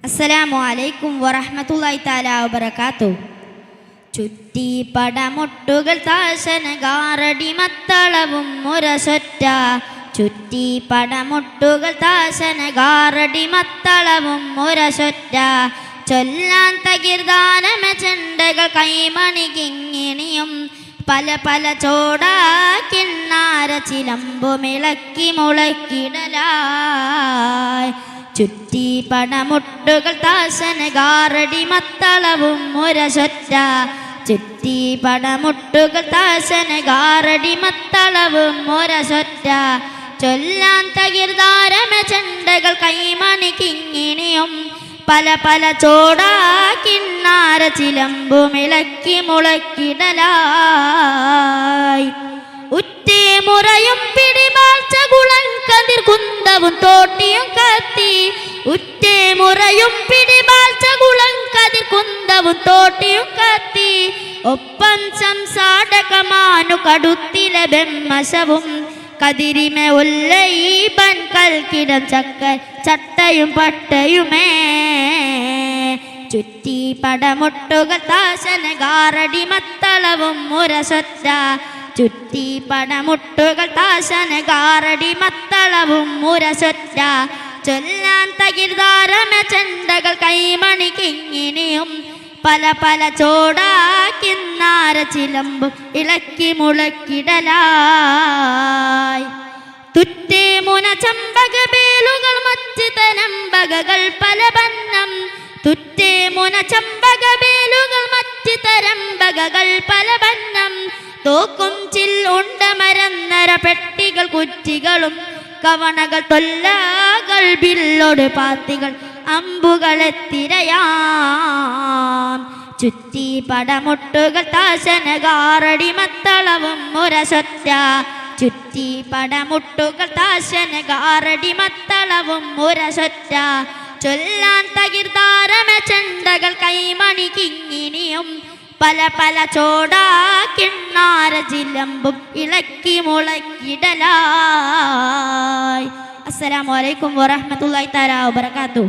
അസ്സലാമു അലൈക്കും വറഹ്മത്തുള്ളാഹി തആല വബറകാതുഹു. ചുറ്റി പടമുട്ടുകൾ താശനകാറടി മത്തളവും മുരസൊറ്റ. ചുറ്റി പടമുട്ടുകൾ താശനകാറടി മത്തളവും മുരസൊറ്റ. ചൊല്ലാൻ തകിർദാനമ ചെണ്ടകൾ കൈമണി കിങ്ങിണിയും പല പല ചോടാക്കിണ്ണാര ചിലമ്പുമിളക്കി മുളക്കിടലായി. ചുറ്റി പടമുട്ടുകൾ താശനകാറടി മത്തളവും മുരസൊറ്റ. ചുറ്റി പടമുട്ടുകൾ താശനകാറടി മത്തളവും മുരസൊറ്റ. ചൊല്ലാൻ തകിർദാരമ ചെണ്ടകൾ കൈമണി കിങ്ങിണിയും പല പല ചോടാക്കിണ്ണാര ചിലമ്പുമിളക്കി മുളക്കിടലായി. ഉറ്റേ മുറയും പിടിമാർച്ച കുളങ്കതിർ കുന്തവും തോട്ടിയും കത്തി. ഉറ്റേ മുറയും പിടിമാർച്ച കുളങ്കതിർ കുന്തവും തോട്ടിയും കത്തി. ഒപ്പം സംസാടകമാനു കടുത്തിലെ ബെമ്മശവും കതിരിമ ഉല്ലൈബൻ കൽക്കിടം ചക്കൽ ചട്ടയും പട്ടയുമേ. ചുറ്റി പടമുട്ടുകൾ താശനകാറടി മത്തളവും മുരസൊറ്റ. ചുറ്റി പടമുട്ടുകൾ താശനകാറടി മത്തളവും മുരസൊറ്റ. ചൊല്ലാൻ തകിർദാരമ ചെണ്ടകൾ കൈമണി കിങ്ങിണിയും പല പല ചോടാക്കിന്നാര ചിലമ്പും ഇളക്കി മുളക്കിടലായി. തുറ്റേ മുന ചമ്പക വേലുകൾ മറ്റ് തരംബകകൾ പല ബന്നം. തുറ്റേ മുന ചമ്പക വേലുകൾ മറ്റ് തരംബകകൾ പല ബന്നം. തോക്കും ചില്ലുണ്ടമരന്നര പെട്ടികൾ കുറ്റികളും കവണകൾ തൊല്ലകൾ ബില്ലോട് പാത്തികൾ അമ്പുകളെത്തിരയാം. ചുറ്റി പടമുട്ടുകൾ താശനകാറടി മത്തളവും മുരസൊറ്റ. ചുറ്റി പടമുട്ടുകൾ താശനകാറടി മത്തളവും മുരസൊറ്റ. ചൊല്ലാൻ തകിർദാരമ ചെണ്ടകൾ കൈമണി കിങ്ങിണിയും പല പല ചോടാക്കിണ്ണാര ചിലമ്പും ഇളക്കി മുളക്കിടലായി. അസ്സലാമു അലൈക്കും വറഹ്മത്തുള്ളാഹി തആല വബറകാതുഹു.